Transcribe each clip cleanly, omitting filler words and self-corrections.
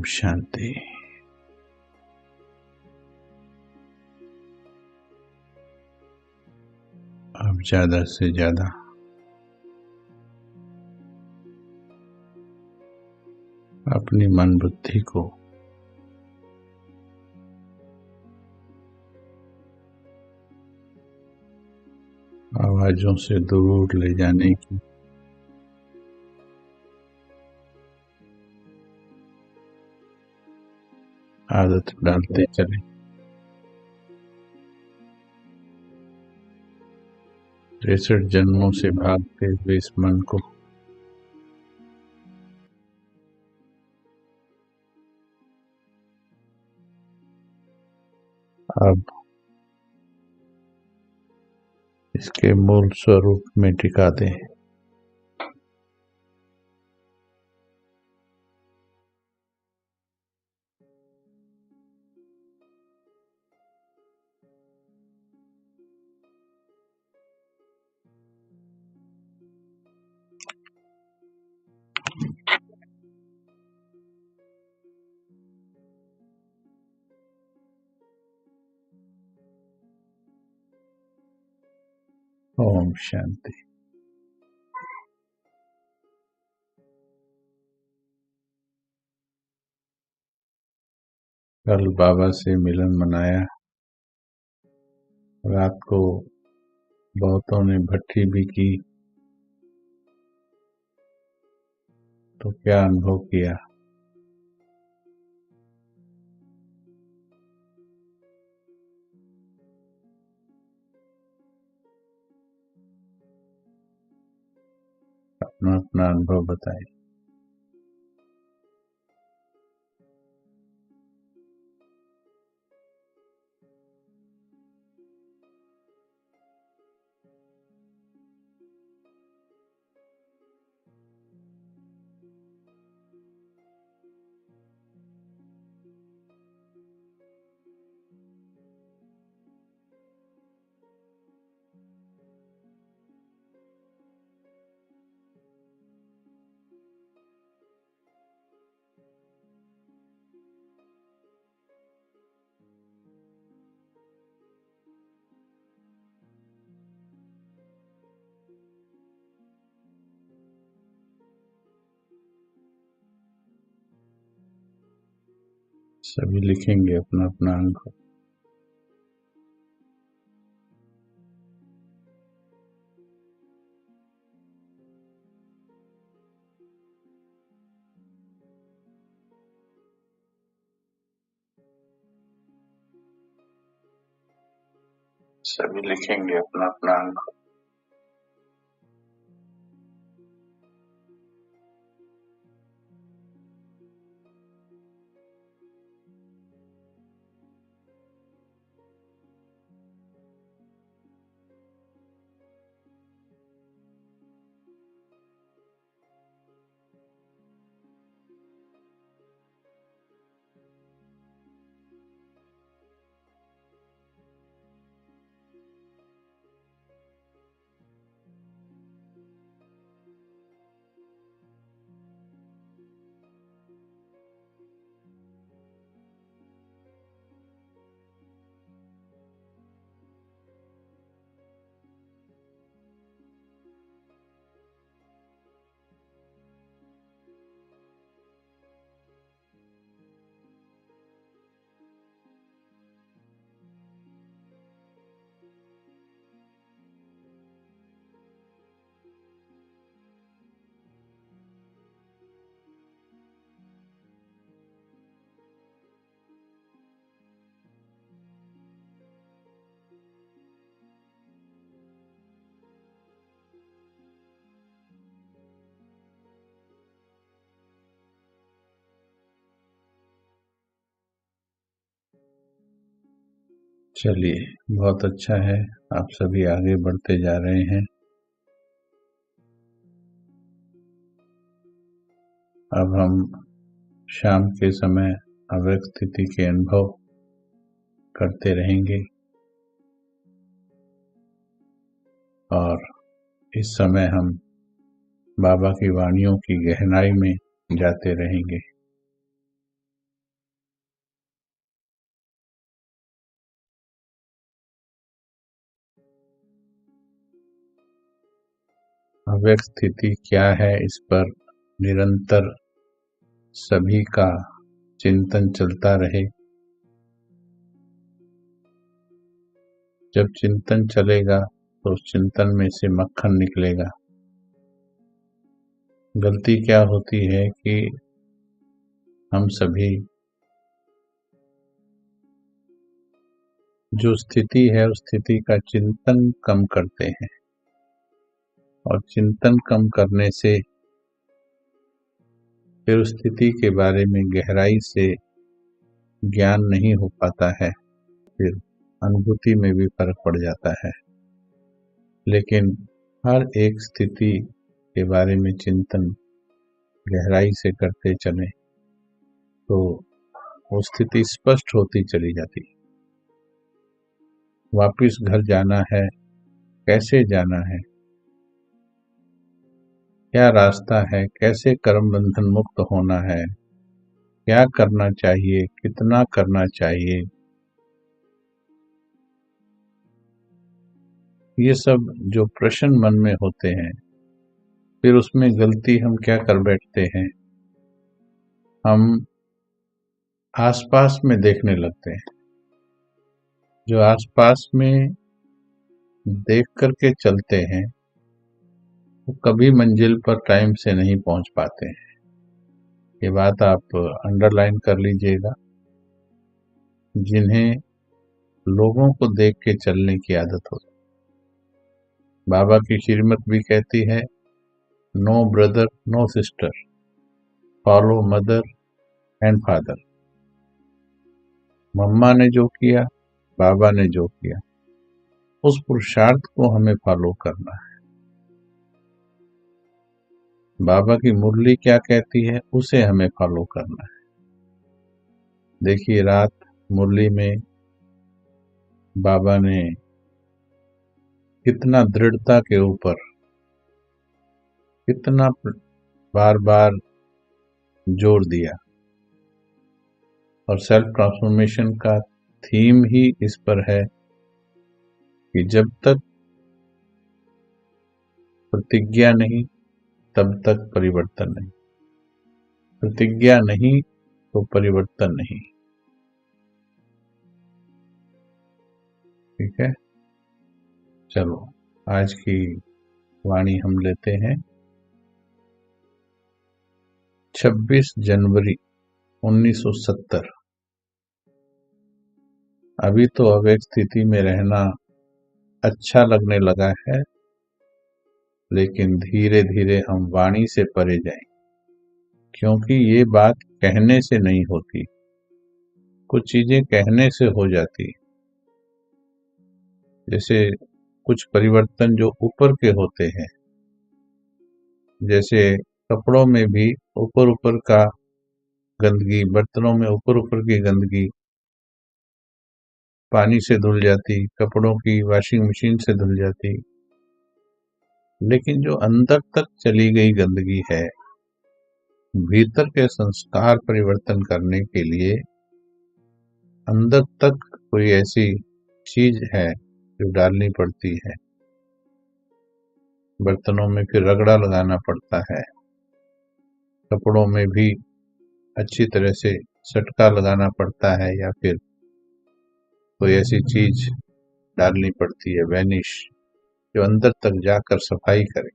शांति। अब ज्यादा से ज्यादा अपनी मन बुद्धि को आवाजों से दूर ले जाने की आदत डालते चले। 63 जन्मों से भागते हुए इस मन को अब इसके मूल स्वरूप में टिका दें। ओम शांति। कल बाबा से मिलन मनाया। रात को बहुतों ने भट्टी भी की, तो क्या अनुभव किया? अपना अपना अनुभव बताएं। सभी लिखेंगे अपना अपना अनुभव। सभी लिखेंगे अपना अपना अनुभव। चलिए, बहुत अच्छा है, आप सभी आगे बढ़ते जा रहे हैं। अब हम शाम के समय अव्यक्त स्थिति के अनुभव करते रहेंगे और इस समय हम बाबा की वाणियों की गहराई में जाते रहेंगे। अव्यक्त स्थिति क्या है, इस पर निरंतर सभी का चिंतन चलता रहे। जब चिंतन चलेगा तो उस चिंतन में से मक्खन निकलेगा। गलती क्या होती है कि हम सभी जो स्थिति है उस स्थिति का चिंतन कम करते हैं, और चिंतन कम करने से फिर उस स्थिति के बारे में गहराई से ज्ञान नहीं हो पाता है, फिर अनुभूति में भी फर्क पड़ जाता है। लेकिन हर एक स्थिति के बारे में चिंतन गहराई से करते चले तो वो स्थिति स्पष्ट होती चली जाती। वापिस घर जाना है, कैसे जाना है, क्या रास्ता है, कैसे कर्म बंधन मुक्त होना है, क्या करना चाहिए, कितना करना चाहिए, ये सब जो प्रश्न मन में होते हैं, फिर उसमें गलती हम क्या कर बैठते हैं, हम आसपास में देखने लगते हैं। जो आसपास में देख करके चलते हैं वो कभी मंजिल पर टाइम से नहीं पहुंच पाते हैं। ये बात आप अंडरलाइन कर लीजिएगा। जिन्हें लोगों को देख के चलने की आदत हो, बाबा की श्रीमत भी कहती है, no brother no sister, follow mother and father. मम्मा ने जो किया, बाबा ने जो किया, उस पुरुषार्थ को हमें फॉलो करना है। बाबा की मुरली क्या कहती है उसे हमें फॉलो करना है। देखिए, रात मुरली में बाबा ने कितना दृढ़ता के ऊपर, कितना बार बार जोर दिया, और सेल्फ ट्रांसफॉर्मेशन का थीम ही इस पर है कि जब तक प्रतिज्ञा नहीं तब तक परिवर्तन नहीं, प्रतिज्ञा नहीं तो परिवर्तन नहीं। ठीक है, चलो आज की वाणी हम लेते हैं। 26 जनवरी 1970। अभी तो अव्यक्त स्थिति में रहना अच्छा लगने लगा है, लेकिन धीरे धीरे हम वाणी से परे जाएं, क्योंकि ये बात कहने से नहीं होती, कुछ चीजें कहने से हो जाती। जैसे कुछ परिवर्तन जो ऊपर के होते हैं, जैसे कपड़ों में भी ऊपर ऊपर का गंदगी, बर्तनों में ऊपर ऊपर की गंदगी पानी से धुल जाती, कपड़ों की वॉशिंग मशीन से धुल जाती, लेकिन जो अंदर तक चली गई गंदगी है, भीतर के संस्कार परिवर्तन करने के लिए अंदर तक कोई ऐसी चीज है जो डालनी पड़ती है। बर्तनों में फिर रगड़ा लगाना पड़ता है, कपड़ों में भी अच्छी तरह से सटका लगाना पड़ता है, या फिर कोई ऐसी चीज डालनी पड़ती है, वैनिश, जो अंदर तक जाकर सफाई करे।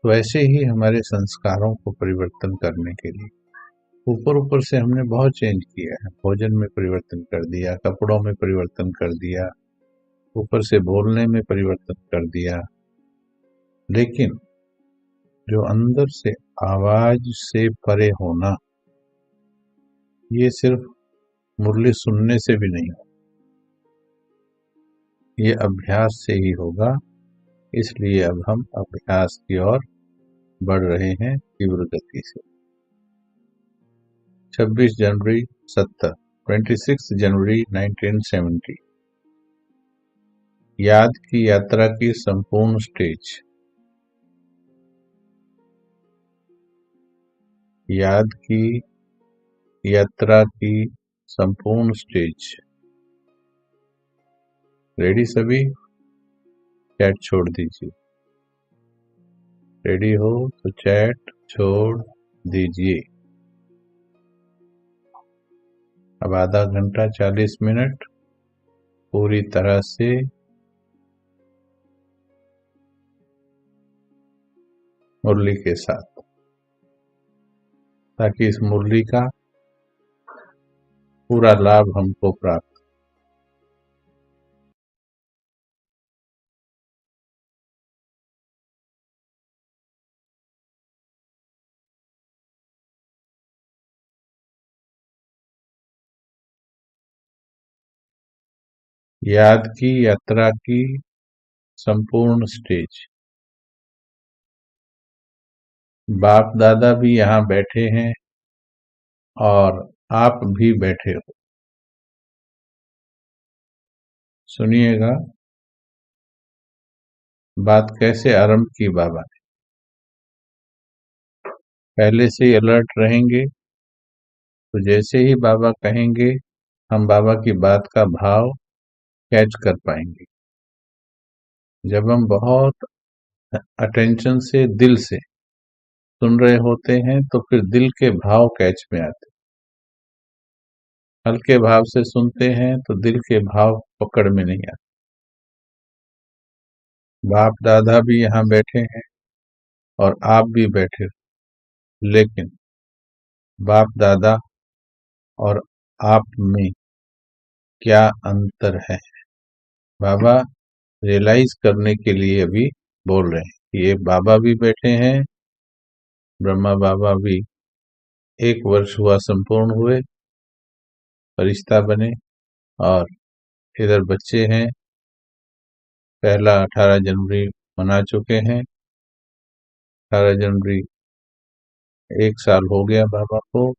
तो ऐसे ही हमारे संस्कारों को परिवर्तन करने के लिए ऊपर ऊपर से हमने बहुत चेंज किया है। भोजन में परिवर्तन कर दिया, कपड़ों में परिवर्तन कर दिया, ऊपर से बोलने में परिवर्तन कर दिया, लेकिन जो अंदर से आवाज से परे होना, ये सिर्फ मुरली सुनने से भी नहीं होगा, ये अभ्यास से ही होगा। इसलिए अब हम अभ्यास की ओर बढ़ रहे हैं तीव्र गति से। 26 जनवरी 70, 26 जनवरी 1970। याद की यात्रा की संपूर्ण स्टेज। याद की यात्रा की संपूर्ण स्टेज। रेडी सभी? चैट छोड़ दीजिए। रेडी हो तो चैट छोड़ दीजिए। अब आधा घंटा 40 मिनट पूरी तरह से मुरली के साथ, ताकि इस मुरली का पूरा लाभ हमको प्राप्त। याद की यात्रा की संपूर्ण स्टेज। बाप दादा भी यहाँ बैठे हैं और आप भी बैठे हो। सुनिएगा बात कैसे आरंभ की बाबा ने। पहले से ही अलर्ट रहेंगे तो जैसे ही बाबा कहेंगे हम बाबा की बात का भाव कैच कर पाएंगे। जब हम बहुत अटेंशन से, दिल से सुन रहे होते हैं तो फिर दिल के भाव कैच में आते। हल्के भाव से सुनते हैं तो दिल के भाव पकड़ में नहीं आते। बाप दादा भी यहाँ बैठे हैं और आप भी बैठे हो, लेकिन बाप दादा और आप में क्या अंतर है, बाबा रियलाइज करने के लिए अभी बोल रहे हैं कि ये बाबा भी बैठे हैं, ब्रह्मा बाबा भी 1 वर्ष हुआ संपूर्ण हुए, फरिश्ता बने, और इधर बच्चे हैं, पहला 18 जनवरी मना चुके हैं। 18 जनवरी 1 साल हो गया बाबा को।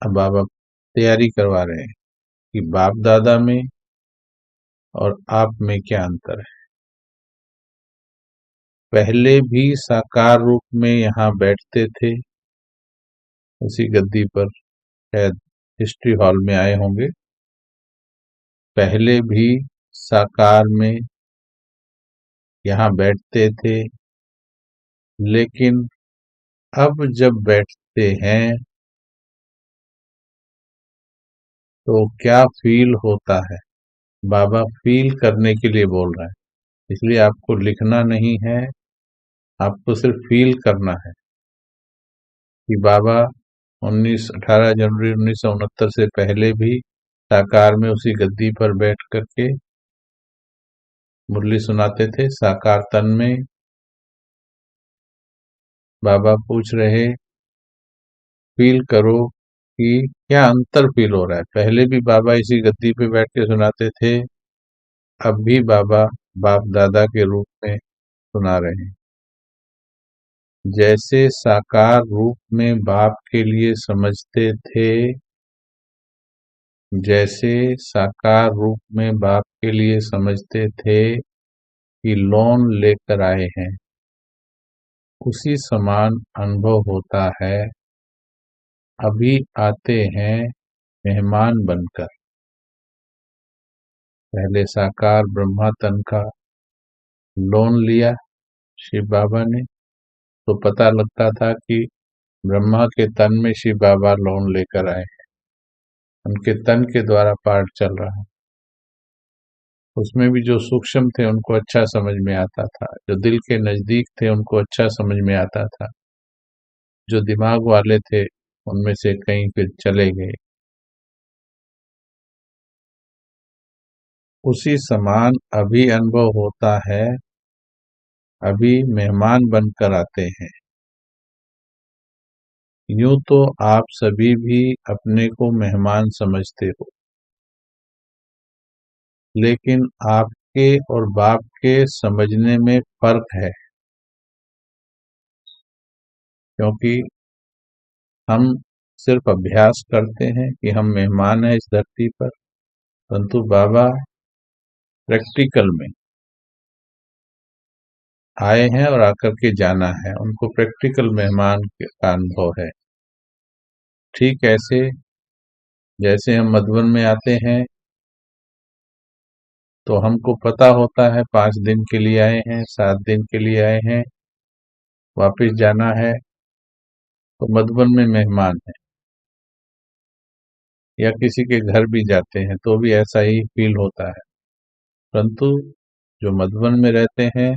अब बाबा तैयारी करवा रहे हैं कि बाप दादा में और आप में क्या अंतर है। पहले भी साकार रूप में यहाँ बैठते थे, उसी गद्दी पर, शायद हिस्ट्री हॉल में आए होंगे। पहले भी साकार में यहाँ बैठते थे, लेकिन अब जब बैठते हैं तो क्या फील होता है, बाबा फील करने के लिए बोल रहे हैं। इसलिए आपको लिखना नहीं है, आपको सिर्फ फील करना है कि बाबा 18 जनवरी 1969 से पहले भी साकार में उसी गद्दी पर बैठ करके मुरली सुनाते थे, साकार तन में। बाबा पूछ रहे, फील करो कि क्या अंतर फील हो रहा है। पहले भी बाबा इसी गद्दी पे बैठ के सुनाते थे, अब भी बाबा बाप दादा के रूप में सुना रहे हैं। जैसे साकार रूप में बाप के लिए समझते थे, जैसे साकार रूप में बाप के लिए समझते थे कि लोन लेकर आए हैं, उसी समान अनुभव होता है। अभी आते हैं मेहमान बनकर। पहले साकार ब्रह्मा तन का लोन लिया शिव बाबा ने, तो पता लगता था कि ब्रह्मा के तन में शिव बाबा लोन लेकर आए हैं, उनके तन के द्वारा पाठ चल रहा है। उसमें भी जो सूक्ष्म थे उनको अच्छा समझ में आता था, जो दिल के नजदीक थे उनको अच्छा समझ में आता था, जो दिमाग वाले थे उनमें से कहीं फिर चले गए। उसी समान अभी अनुभव होता है। अभी मेहमान बनकर आते हैं। यूं तो आप सभी भी अपने को मेहमान समझते हो, लेकिन आपके और बाप के समझने में फर्क है, क्योंकि हम सिर्फ अभ्यास करते हैं कि हम मेहमान हैं इस धरती पर, परंतु बाबा प्रैक्टिकल में आए हैं और आकर के जाना है, उनको प्रैक्टिकल मेहमान का अनुभव है। ठीक ऐसे जैसे हम मधुबन में आते हैं तो हमको पता होता है 5 दिन के लिए आए हैं, 7 दिन के लिए आए हैं, वापस जाना है तो मधुबन में मेहमान है, या किसी के घर भी जाते हैं तो भी ऐसा ही फील होता है। परंतु जो मधुबन में रहते हैं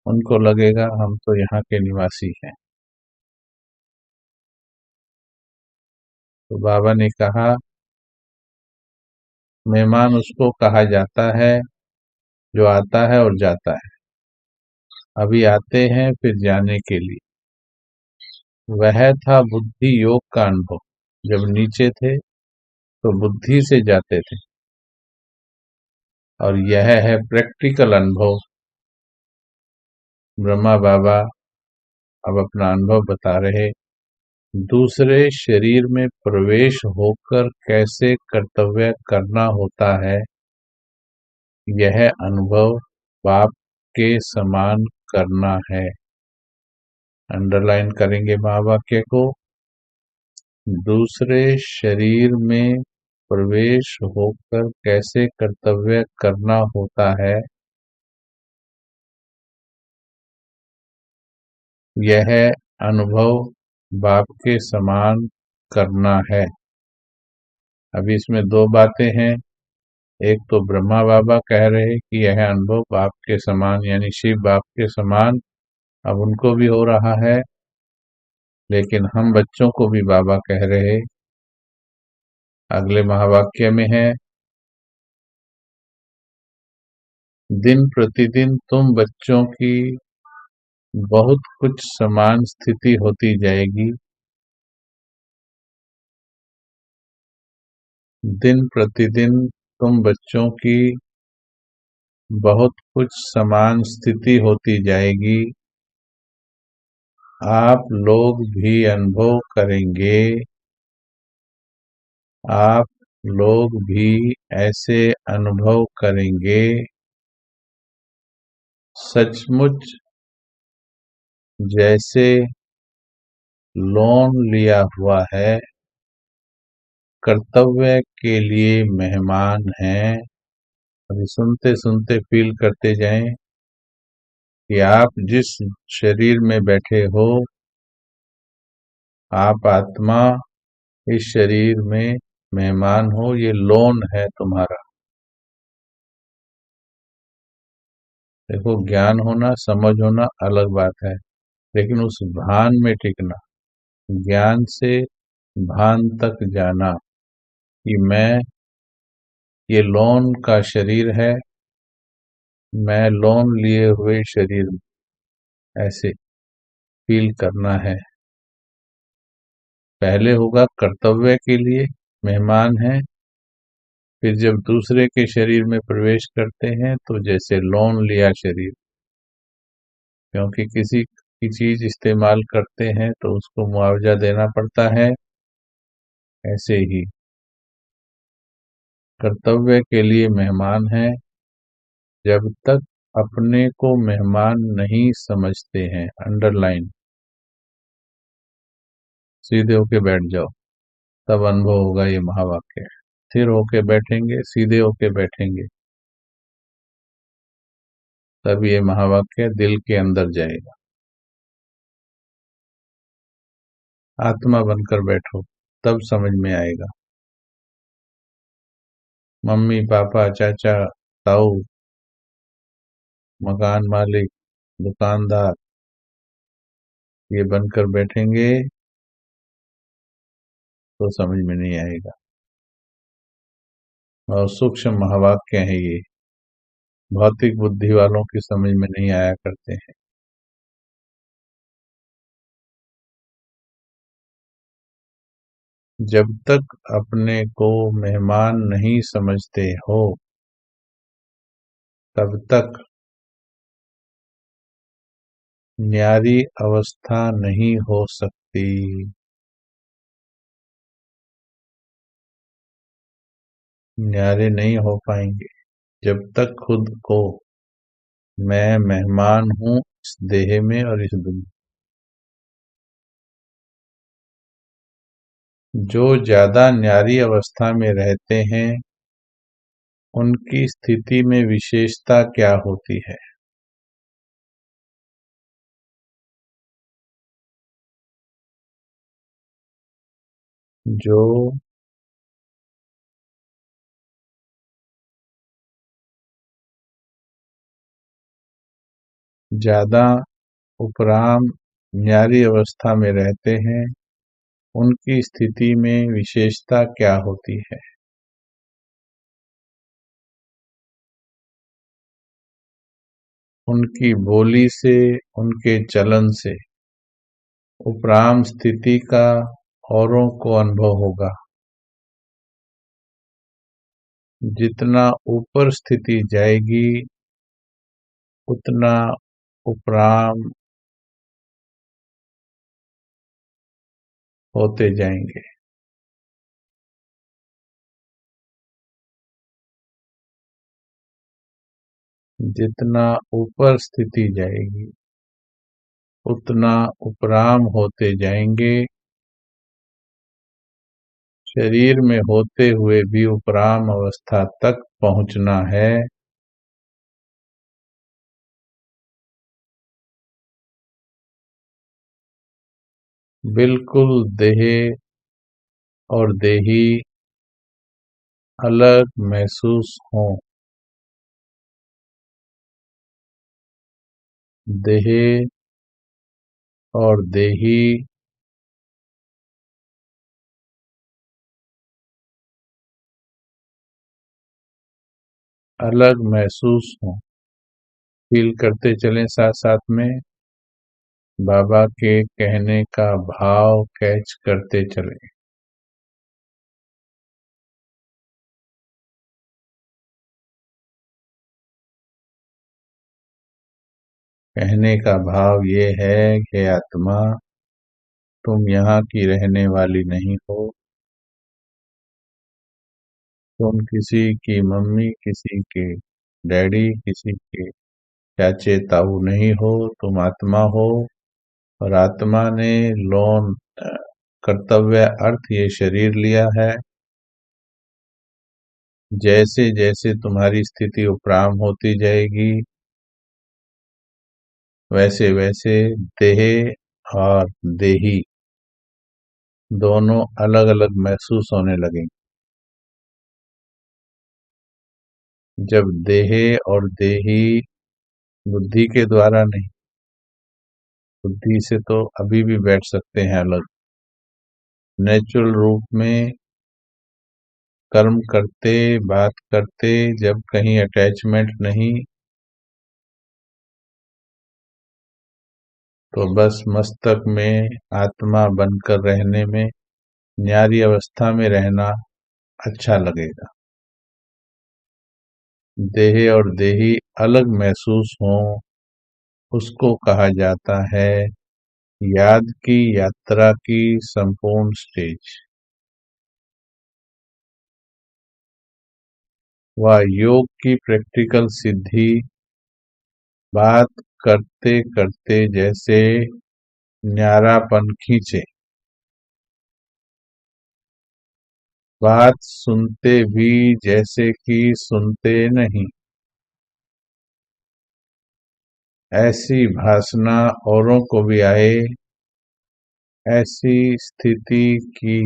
उनको लगेगा हम तो यहाँ के निवासी हैं। तो बाबा ने कहा मेहमान उसको कहा जाता है जो आता है और जाता है। अभी आते हैं फिर जाने के लिए। वह था बुद्धि योग का अनुभव। जब नीचे थे तो बुद्धि से जाते थे, और यह है प्रैक्टिकल अनुभव। ब्रह्मा बाबा अब अपना अनुभव बता रहे। दूसरे शरीर में प्रवेश होकर कैसे कर्तव्य करना होता है, यह अनुभव बाप के समान करना है। अंडरलाइन करेंगे महावाक्य को। दूसरे शरीर में प्रवेश होकर कैसे कर्तव्य करना होता है, यह अनुभव बाप के समान करना है। अभी इसमें दो बातें हैं। एक तो ब्रह्मा बाबा कह रहे कि यह अनुभव बाप के समान, यानी शिव बाप के समान अब उनको भी हो रहा है, लेकिन हम बच्चों को भी बाबा कह रहे। अगले महावाक्य में है, दिन प्रतिदिन तुम बच्चों की बहुत कुछ समान स्थिति होती जाएगी। दिन प्रतिदिन तुम बच्चों की बहुत कुछ समान स्थिति होती जाएगी। आप लोग भी अनुभव करेंगे। आप लोग भी ऐसे अनुभव करेंगे। सचमुच जैसे लोन लिया हुआ है, कर्तव्य के लिए मेहमान हैं। अभी सुनते सुनते फील करते जाएं कि आप जिस शरीर में बैठे हो, आप आत्मा इस शरीर में मेहमान हो। ये लोन है तुम्हारा। देखो, ज्ञान होना, समझ होना अलग बात है, लेकिन उस भान में टिकना, ज्ञान से भान तक जाना कि मैं ये लोन का शरीर है, मैं लोन लिए हुए शरीर में, ऐसे फील करना है। पहले होगा कर्तव्य के लिए मेहमान है, फिर जब दूसरे के शरीर में प्रवेश करते हैं तो जैसे लोन लिया शरीर, क्योंकि किसी की चीज इस्तेमाल करते हैं तो उसको मुआवजा देना पड़ता है। ऐसे ही कर्तव्य के लिए मेहमान है। जब तक अपने को मेहमान नहीं समझते हैं, अंडरलाइन, सीधे होके बैठ जाओ, तब अनुभव होगा ये महावाक्य। स्थिर होके बैठेंगे, सीधे होके बैठेंगे, तब ये महावाक्य दिल के अंदर जाएगा। आत्मा बनकर बैठो, तब समझ में आएगा। मम्मी पापा चाचा ताऊ, मकान मालिक, दुकानदार, ये बनकर बैठेंगे तो समझ में नहीं आएगा। और सूक्ष्म महावाक्य है ये, भौतिक बुद्धि वालों की समझ में नहीं आया करते हैं। जब तक अपने को मेहमान नहीं समझते हो, तब तक न्यारी अवस्था नहीं हो सकती। न्यारे नहीं हो पाएंगे जब तक खुद को मैं मेहमान हूं इस देह में और इस दुनिया। जो ज्यादा न्यारी अवस्था में रहते हैं उनकी स्थिति में विशेषता क्या होती है? जो ज्यादा उपराम न्यारी अवस्था में रहते हैं, उनकी स्थिति में विशेषता क्या होती है? उनकी बोली से, उनके चलन से उपराम स्थिति का औरों को अनुभव होगा। जितना ऊपर स्थिति जाएगी, उतना उपराम होते जाएंगे। जितना ऊपर स्थिति जाएगी, उतना उपराम होते जाएंगे। शरीर में होते हुए भी उपराम अवस्था तक पहुंचना है। बिल्कुल देह और देही अलग महसूस हों। देह और देही अलग महसूस हों। फील करते चलें साथ साथ में। बाबा के कहने का भाव कैच करते चलें। कहने का भाव ये है कि आत्मा, तुम यहाँ की रहने वाली नहीं हो। तुम किसी की मम्मी, किसी के डैडी, किसी के चाचे ताऊ नहीं हो। तुम आत्मा हो, और आत्मा ने लोन कर्तव्य अर्थ ये शरीर लिया है। जैसे जैसे तुम्हारी स्थिति उपराम होती जाएगी, वैसे वैसे देह और देही दोनों अलग अलग महसूस होने लगेंगे। जब देह और देही बुद्धि के द्वारा नहीं, बुद्धि से तो अभी भी बैठ सकते हैं अलग, नेचुरल रूप में कर्म करते, बात करते, जब कहीं अटैचमेंट नहीं, तो बस मस्तक में आत्मा बनकर रहने में, न्यारी अवस्था में रहना अच्छा लगेगा। देह और देही अलग महसूस हों, उसको कहा जाता है याद की यात्रा की संपूर्ण स्टेज। वह योग की प्रैक्टिकल सिद्धि बात करते करते जैसे न्यारापन खींचे, बात सुनते भी जैसे कि सुनते नहीं, ऐसी भासना औरों को भी आए। ऐसी स्थिति की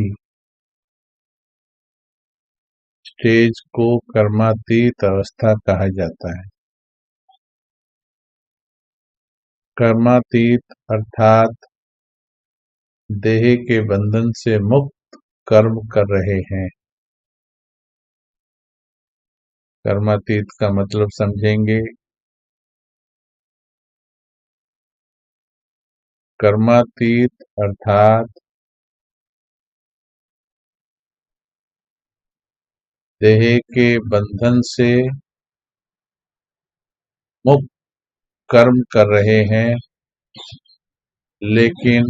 स्टेज को कर्मातीत अवस्था कहा जाता है। कर्मातीत अर्थात देह के बंधन से मुक्त कर्म कर रहे हैं। कर्मातीत का मतलब समझेंगे। कर्मातीत अर्थात देह के बंधन से मुक्त कर्म कर रहे हैं, लेकिन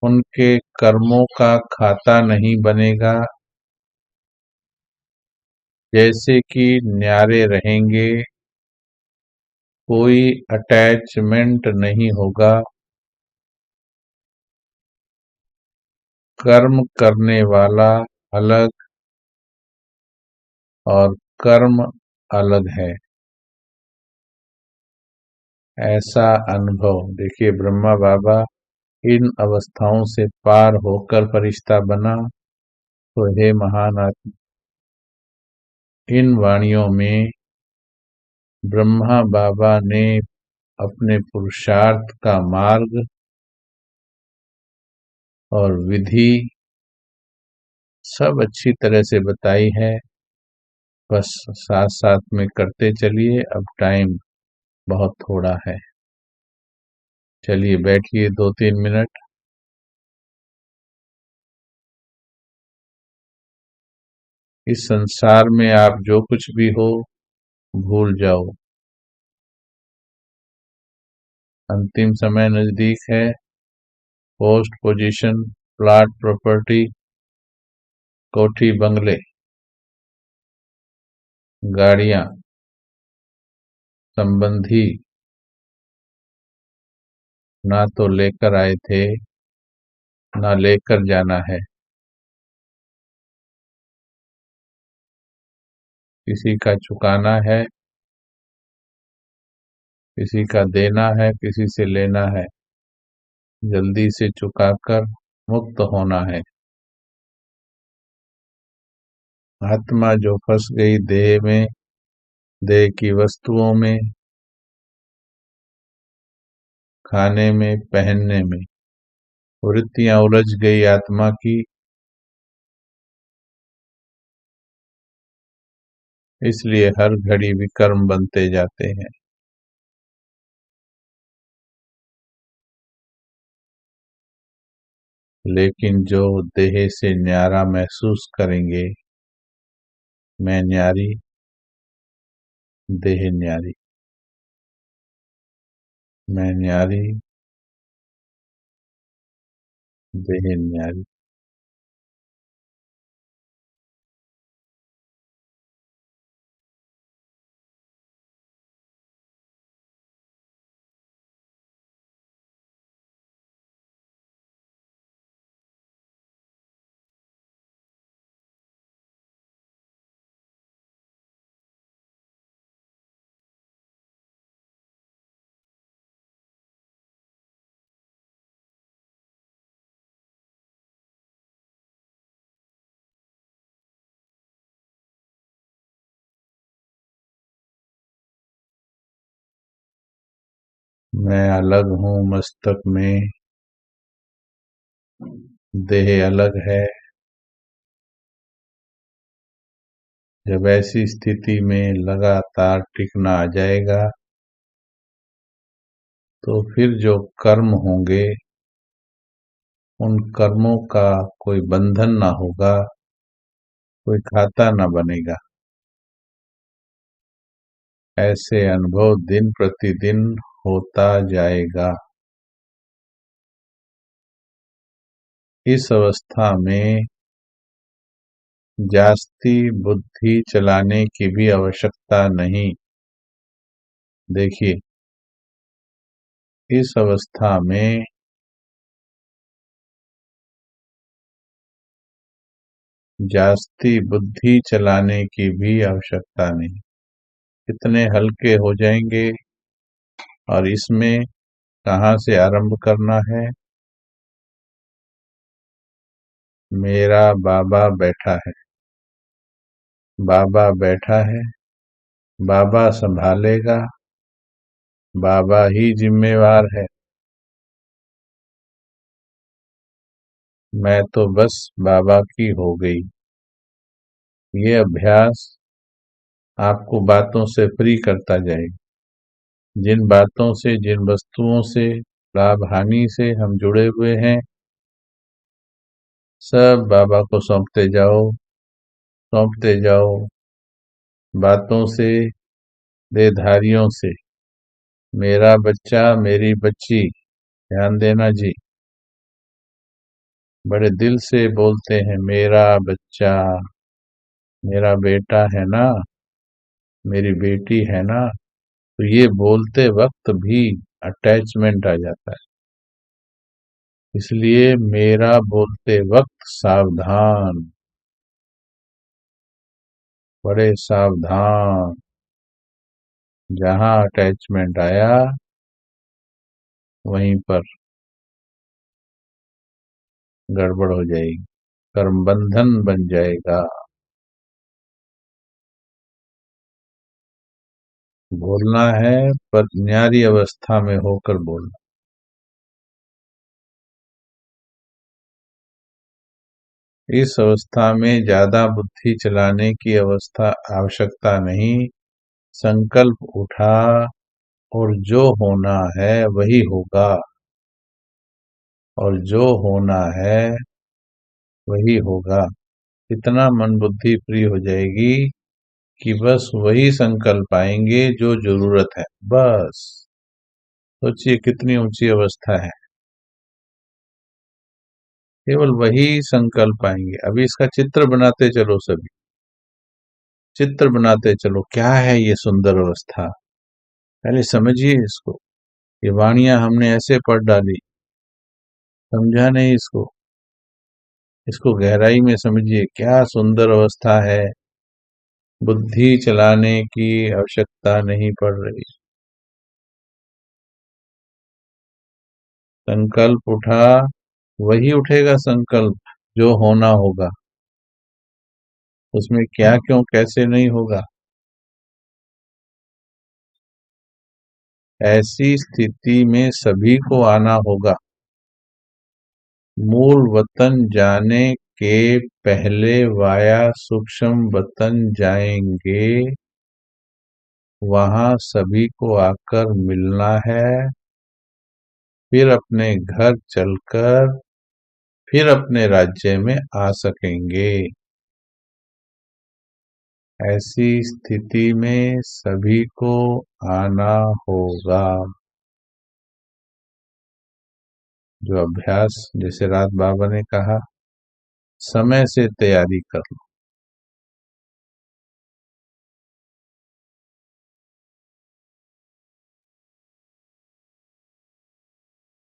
उनके कर्मों का खाता नहीं बनेगा। जैसे कि न्यारे रहेंगे, कोई अटैचमेंट नहीं होगा। कर्म करने वाला अलग और कर्म अलग है, ऐसा अनुभव। देखिए ब्रह्मा बाबा इन अवस्थाओं से पार होकर फरिश्ता बना। तो हे महान आत्मा, इन वाणियों में ब्रह्मा बाबा ने अपने पुरुषार्थ का मार्ग और विधि सब अच्छी तरह से बताई है। बस साथ साथ में करते चलिए, अब टाइम बहुत थोड़ा है। चलिए बैठिए 2-3 मिनट। इस संसार में आप जो कुछ भी हो भूल जाओ। अंतिम समय नजदीक है। पोस्ट, पोजीशन, प्लॉट, प्रॉपर्टी, कोठी, बंगले, गाड़ियां, संबंधी ना तो लेकर आए थे ना लेकर जाना है। किसी का चुकाना है, किसी का देना है, किसी से लेना है। जल्दी से चुकाकर मुक्त होना है। आत्मा जो फंस गई देह में, देह की वस्तुओं में, खाने में, पहनने में, वृत्तियां उलझ गई आत्मा की, इसलिए हर घड़ी विकर्म बनते जाते हैं। लेकिन जो देह से न्यारा महसूस करेंगे, मैं न्यारी, देह न्यारी, मैं न्यारी, देह न्यारी। मैं अलग हूँ मस्तक में, देह अलग है। जब ऐसी स्थिति में लगातार टिकना आ जाएगा तो फिर जो कर्म होंगे उन कर्मों का कोई बंधन ना होगा, कोई खाता ना बनेगा। ऐसे अनुभव दिन प्रतिदिन होता जाएगा। इस अवस्था में जास्ती बुद्धि चलाने की भी आवश्यकता नहीं। देखिए, इस अवस्था में जास्ती बुद्धि चलाने की भी आवश्यकता नहीं। कितने हल्के हो जाएंगे। और इसमें कहाँ से आरंभ करना है? मेरा बाबा बैठा है, बाबा बैठा है, बाबा संभालेगा, बाबा ही जिम्मेवार है। मैं तो बस बाबा की हो गई। ये अभ्यास आपको बातों से फ्री करता जाएगा। जिन बातों से, जिन वस्तुओं से, लाभ हानि से हम जुड़े हुए हैं, सब बाबा को सौंपते जाओ, सौंपते जाओ। बातों से, देहधारियों से। मेरा बच्चा, मेरी बच्ची, ध्यान देना जी। बड़े दिल से बोलते हैं मेरा बच्चा, मेरा बेटा है ना, मेरी बेटी है ना। तो ये बोलते वक्त भी अटैचमेंट आ जाता है। इसलिए मेरा बोलते वक्त सावधान, बड़े सावधान। जहां अटैचमेंट आया वहीं पर गड़बड़ हो जाएगी, कर्म बंधन बन जाएगा। बोलना है पर न्यारी अवस्था में होकर बोलना। इस अवस्था में ज्यादा बुद्धि चलाने की अवस्था आवश्यकता नहीं। संकल्प उठा और जो होना है वही होगा, और जो होना है वही होगा। इतना मन बुद्धि फ्री हो जाएगी कि बस वही संकल्प आएंगे जो जरूरत है, बस। सोचिए कितनी ऊंची अवस्था है। केवल वही संकल्प आएंगे। अभी इसका चित्र बनाते चलो, सभी चित्र बनाते चलो, क्या है ये सुंदर अवस्था। पहले समझिए इसको। ये वाणियां हमने ऐसे पढ़ डाली, समझा नहीं इसको। इसको गहराई में समझिए, क्या सुंदर अवस्था है। बुद्धि चलाने की आवश्यकता नहीं पड़ रही। संकल्प उठा, वही उठेगा संकल्प जो होना होगा। उसमें क्या क्यों कैसे नहीं होगा। ऐसी स्थिति में सभी को आना होगा। मूल वतन जाने के पहले वाया सूक्ष्म वतन जाएंगे। वहां सभी को आकर मिलना है, फिर अपने घर चलकर फिर अपने राज्य में आ सकेंगे। ऐसी स्थिति में सभी को आना होगा। जो अभ्यास, जैसे रात बाबा ने कहा, समय से तैयारी कर लो।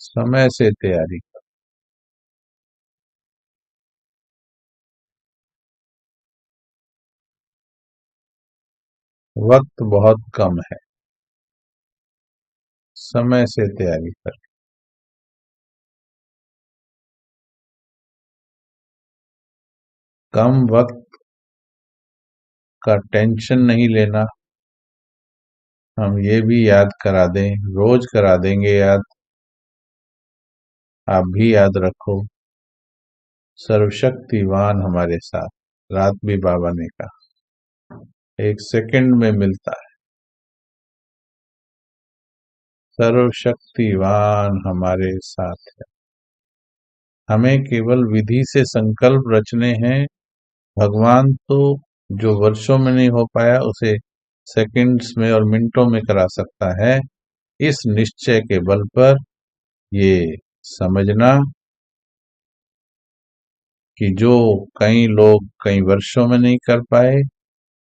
समय से तैयारी। वक्त बहुत कम है, समय से तैयारी कर। कम वक्त का टेंशन नहीं लेना। हम ये भी याद करा दें, रोज करा देंगे याद। आप भी याद रखो, सर्वशक्तिवान हमारे साथ। रात भी बाबा ने कहा, एक सेकंड में मिलता है। सर्वशक्तिवान हमारे साथ है। हमें केवल विधि से संकल्प रचने हैं। भगवान तो जो वर्षों में नहीं हो पाया उसे सेकंड्स में और मिनटों में करा सकता है। इस निश्चय के बल पर ये समझना कि जो कई लोग कई वर्षों में नहीं कर पाए,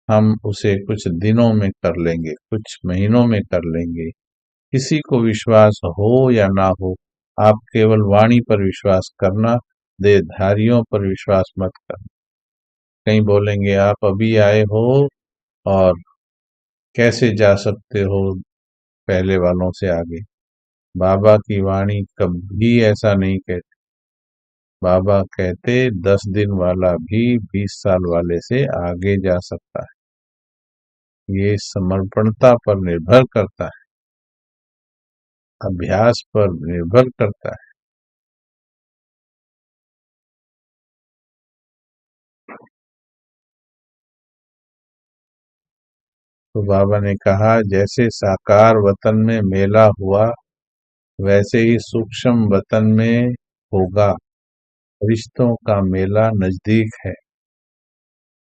हम उसे कुछ दिनों में कर लेंगे, कुछ महीनों में कर लेंगे। किसी को विश्वास हो या ना हो, आप केवल वाणी पर विश्वास करना, देहधारियों पर विश्वास मत करना। कहीं बोलेंगे आप अभी आए हो और कैसे जा सकते हो पहले वालों से आगे। बाबा की वाणी कभी ऐसा नहीं कहती। बाबा कहते 10 दिन वाला भी 20 साल वाले से आगे जा सकता है। ये समर्पणता पर निर्भर करता है, अभ्यास पर निर्भर करता है। तो बाबा ने कहा, जैसे साकार वतन में मेला हुआ, वैसे ही सूक्ष्म वतन में होगा। रिश्तों का मेला नजदीक है।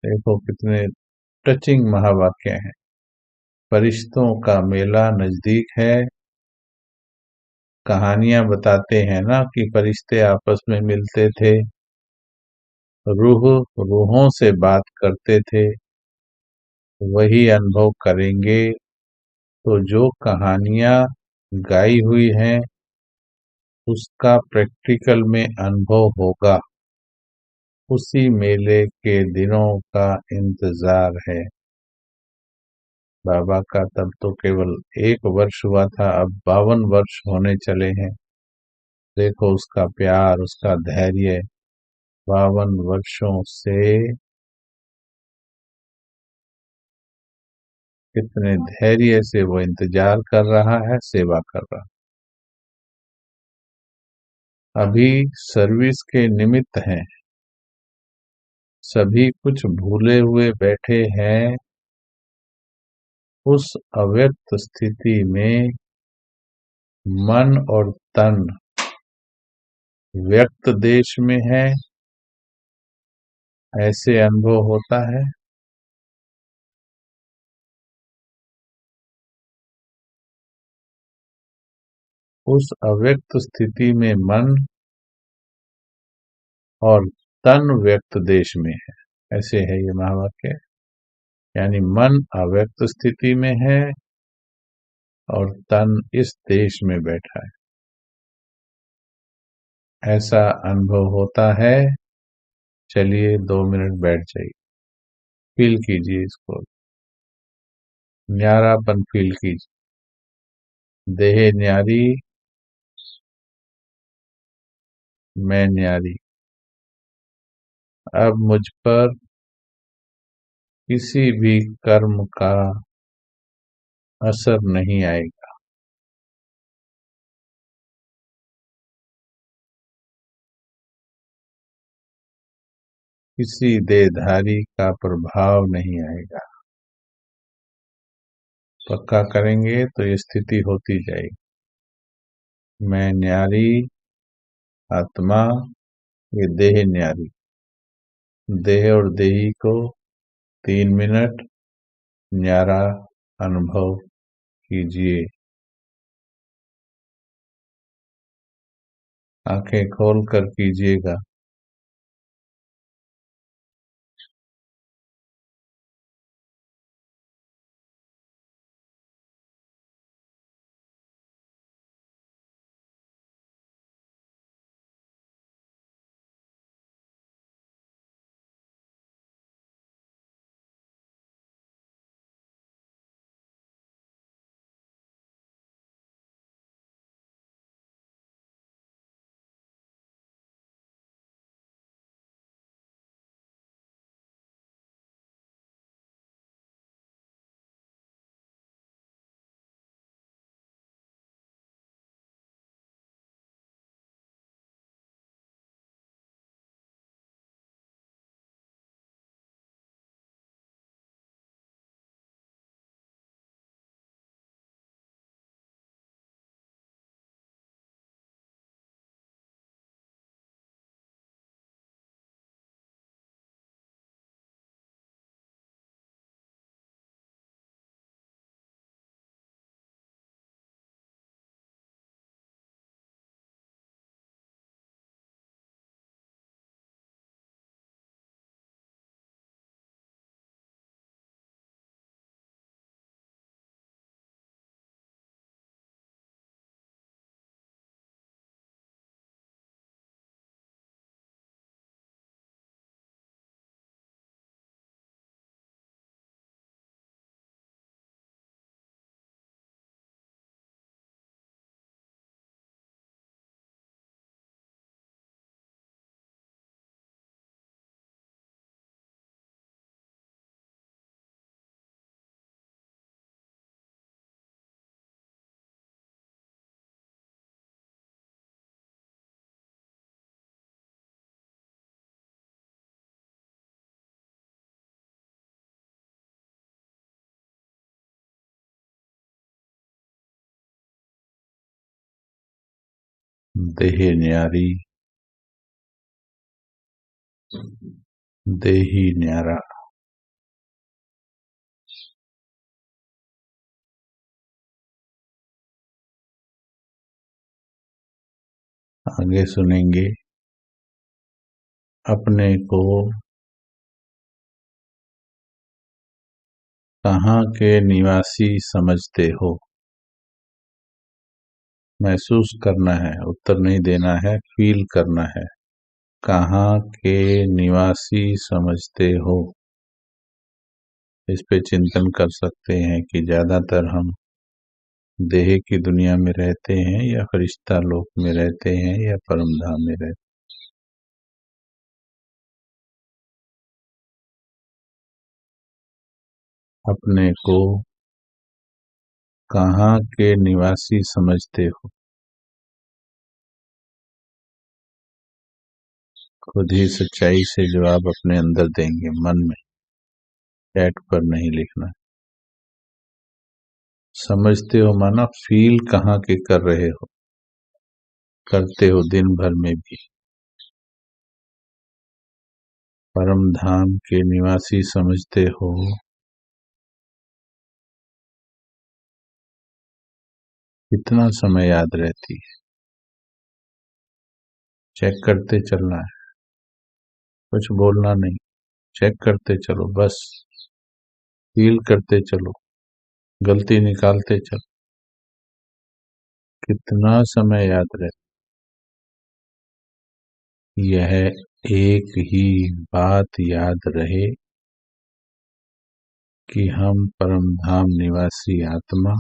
देखो कितने टचिंग महावाक्य हैं। फरिश्तों का मेला नजदीक है। कहानियां बताते हैं ना कि फरिश्ते आपस में मिलते थे, रूह रूहों से बात करते थे। वही अनुभव करेंगे तो जो कहानियां गाई हुई हैं उसका प्रैक्टिकल में अनुभव होगा। उसी मेले के दिनों का इंतजार है। बाबा का तब तो केवल 1 वर्ष हुआ था, अब 52 वर्ष होने चले हैं। देखो उसका प्यार, उसका धैर्य, 52 वर्षों से कितने धैर्य से वो इंतजार कर रहा है, सेवा कर रहा है। अभी सर्विस के निमित्त हैं, सभी कुछ भूले हुए बैठे हैं। उस अव्यक्त स्थिति में मन और तन व्यक्त देश में है, ऐसे अनुभव होता है। उस अव्यक्त स्थिति में मन और तन व्यक्त देश में है, ऐसे है ये महावाक्य। यानी मन अव्यक्त स्थिति में है और तन इस देश में बैठा है, ऐसा अनुभव होता है। चलिए 2 मिनट बैठ जाइए, फील कीजिए इसको, न्यारापन फील कीजिए। देह न्यारी, मैं न्यारी। अब मुझ पर किसी भी कर्म का असर नहीं आएगा। किसी देहधारी का प्रभाव नहीं आएगा। पक्का करेंगे तो ये स्थिति होती जाएगी। मैं न्यारी, आत्मा, ये देह न्यारी। देह और देही को 3 मिनट न्यारा अनुभव कीजिए। आंखें खोल कर कीजिएगा। देह न्यारी, देही न्यारा। आगे सुनेंगे। अपने को कहाँ के निवासी समझते हो? महसूस करना है, उत्तर नहीं देना है, फील करना है। कहाँ के निवासी समझते हो? इस पे चिंतन कर सकते हैं कि ज्यादातर हम देह की दुनिया में रहते हैं या फरिश्ता लोक में रहते हैं या परमधाम में रहते हैं। अपने को कहाँ के निवासी समझते हो? खुद ही सच्चाई से जवाब अपने अंदर देंगे, मन में, चैट पर नहीं लिखना। समझते हो माना फील कहाँ के कर रहे हो, करते हो दिन भर में भी। परम धाम के निवासी समझते हो, कितना समय याद रहती है। चेक करते चलना है, कुछ बोलना नहीं, चेक करते चलो, बस फील करते चलो, गलती निकालते चलो, कितना समय याद रहता। यह एक ही बात याद रहे कि हम परम धाम निवासी आत्मा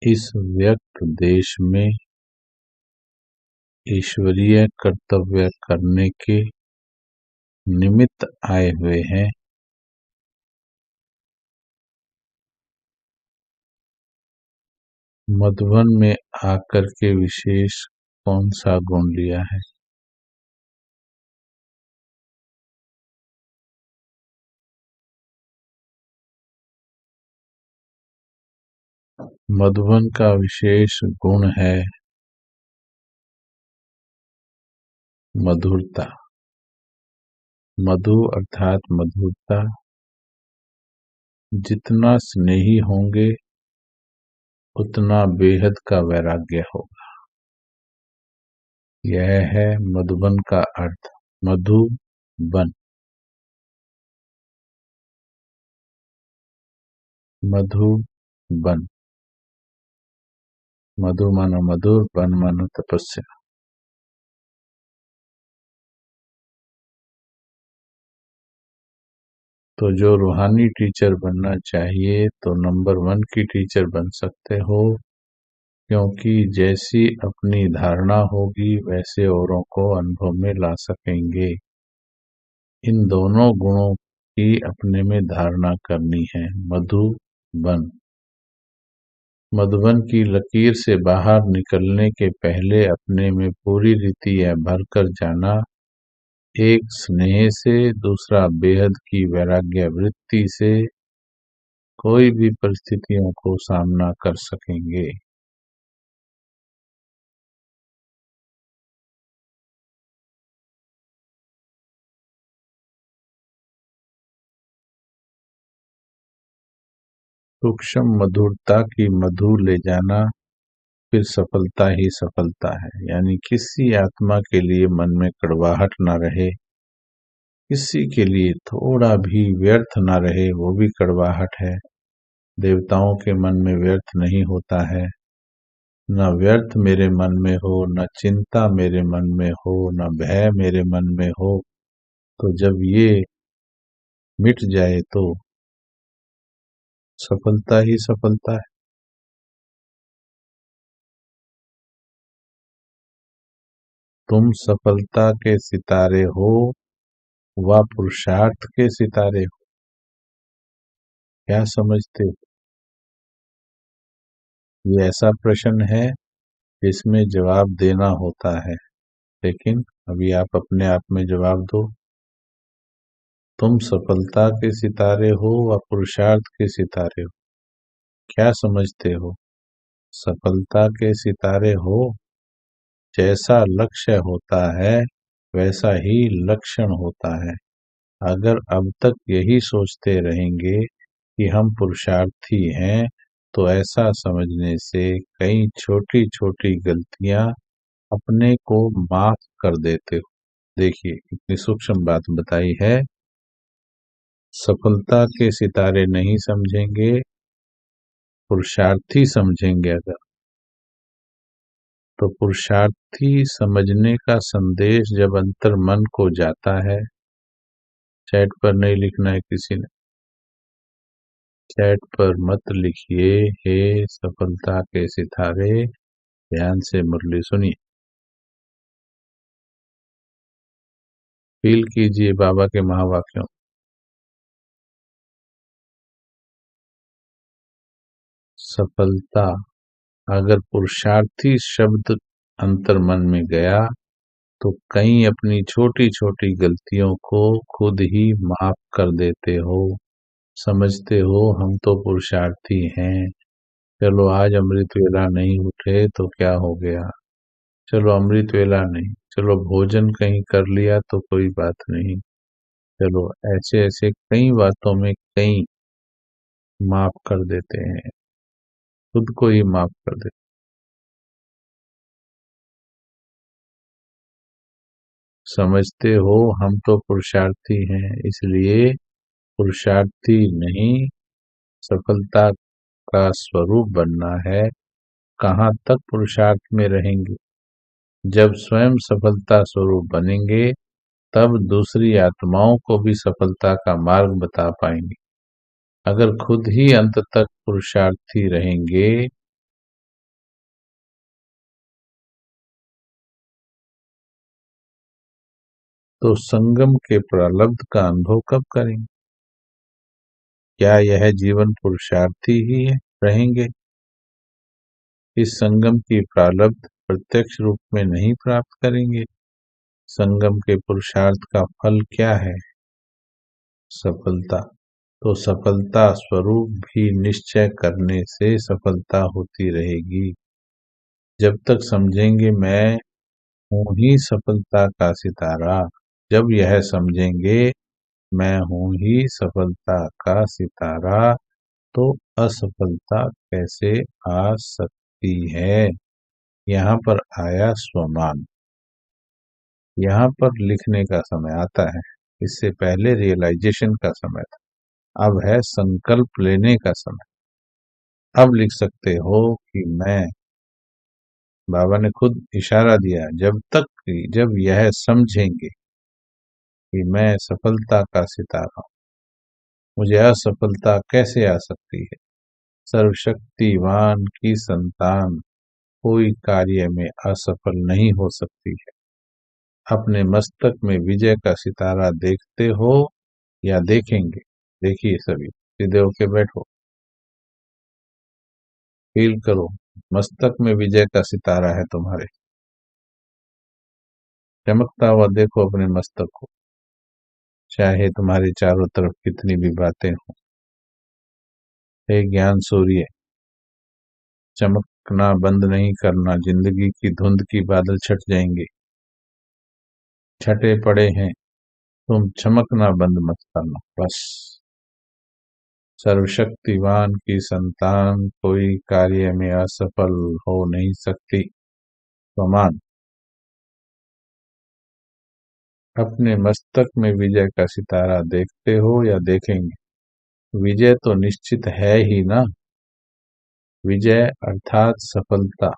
इस व्यक्त देश में ईश्वरीय कर्तव्य करने के निमित्त आए हुए हैं। मधुबन में आकर के विशेष कौन सा गुण लिया है? मधुबन का विशेष गुण है मधुरता। मधु अर्थात मधुरता। जितना स्नेही होंगे उतना बेहद का वैराग्य होगा। यह है मधुबन का अर्थ। मधुबन, मधुबन। मधु मानो मधुर, बन मानो तपस्या। तो जो रूहानी टीचर बनना चाहिए तो नंबर 1 की टीचर बन सकते हो, क्योंकि जैसी अपनी धारणा होगी वैसे औरों को अनुभव में ला सकेंगे। इन दोनों गुणों की अपने में धारणा करनी है। मधुबन, मधुबन की लकीर से बाहर निकलने के पहले अपने में पूरी रीतियां भरकर जाना, एक स्नेह से, दूसरा बेहद की वैराग्य वृत्ति से कोई भी परिस्थितियों को सामना कर सकेंगे। सूक्ष्म मधुरता की मधु ले जाना फिर सफलता ही सफलता है। यानी किसी आत्मा के लिए मन में कड़वाहट न रहे, किसी के लिए थोड़ा भी व्यर्थ न रहे, वो भी कड़वाहट है। देवताओं के मन में व्यर्थ नहीं होता है। न व्यर्थ मेरे मन में हो, न चिंता मेरे मन में हो, न भय मेरे मन में हो। तो जब ये मिट जाए तो सफलता ही सफलता है। तुम सफलता के सितारे हो व पुरुषार्थ के सितारे हो, क्या समझते हो? ये ऐसा प्रश्न है जिसमें जवाब देना होता है, लेकिन अभी आप अपने आप में जवाब दो। तुम सफलता के सितारे हो व पुरुषार्थ के सितारे हो, क्या समझते हो? सफलता के सितारे हो। जैसा लक्ष्य होता है वैसा ही लक्षण होता है। अगर अब तक यही सोचते रहेंगे कि हम पुरुषार्थी हैं, तो ऐसा समझने से कई छोटी छोटी गलतियां अपने को माफ कर देते हो। देखिए कितनी सूक्ष्म बात बताई है। सफलता के सितारे नहीं समझेंगे, पुरुषार्थी समझेंगे अगर, तो पुरुषार्थी समझने का संदेश जब अंतर मन को जाता है, चैट पर नहीं लिखना है किसी ने, चैट पर मत लिखिए हे सफलता के सितारे, ध्यान से मुरली सुनिए, फील कीजिए बाबा के महावाक्यों। सफलता, अगर पुरुषार्थी शब्द अंतर्मन में गया तो कहीं अपनी छोटी छोटी गलतियों को खुद ही माफ कर देते हो। समझते हो हम तो पुरुषार्थी हैं, चलो आज अमृत वेला नहीं उठे तो क्या हो गया, चलो अमृत वेला नहीं, चलो भोजन कहीं कर लिया तो कोई बात नहीं, चलो ऐसे ऐसे कई बातों में कई माफ कर देते हैं, खुद को ही माफ कर देते। समझते हो हम तो पुरुषार्थी हैं, इसलिए पुरुषार्थी नहीं, सफलता का स्वरूप बनना है। कहाँ तक पुरुषार्थ में रहेंगे? जब स्वयं सफलता स्वरूप बनेंगे तब दूसरी आत्माओं को भी सफलता का मार्ग बता पाएंगे। अगर खुद ही अंत तक पुरुषार्थी रहेंगे तो संगम के प्रारब्ध का अनुभव कब करेंगे? क्या यह जीवन पुरुषार्थी ही है रहेंगे? इस संगम की प्रारब्ध प्रत्यक्ष रूप में नहीं प्राप्त करेंगे। संगम के पुरुषार्थ का फल क्या है? सफलता। तो सफलता स्वरूप भी निश्चय करने से सफलता होती रहेगी। जब तक समझेंगे मैं हूं ही सफलता का सितारा, जब यह समझेंगे मैं हूं ही सफलता का सितारा, तो असफलता कैसे आ सकती है? यहाँ पर आया स्वमान। यहाँ पर लिखने का समय आता है, इससे पहले रियलाइजेशन का समय था, अब है संकल्प लेने का समय। अब लिख सकते हो कि मैं, बाबा ने खुद इशारा दिया, जब तक कि जब यह समझेंगे कि मैं सफलता का सितारा हूं, मुझे असफलता कैसे आ सकती है? सर्वशक्तिवान की संतान कोई कार्य में असफल नहीं हो सकती है। अपने मस्तक में विजय का सितारा देखते हो या देखेंगे? देखिए सभी, सीधे होके बैठो, फील करो, मस्तक में विजय का सितारा है तुम्हारे, चमकता हुआ देखो अपने मस्तक को, चाहे तुम्हारे चारों तरफ कितनी भी बातें हो। हे ज्ञान सूर्य, चमकना बंद नहीं करना, जिंदगी की धुंध की बादल छट जाएंगे, छटे पड़े हैं, तुम चमकना बंद मत करना बस। सर्वशक्तिवान की संतान कोई कार्य में असफल हो नहीं सकती। समान अपने मस्तक में विजय का सितारा देखते हो या देखेंगे? विजय तो निश्चित है ही ना। विजय अर्थात सफलता।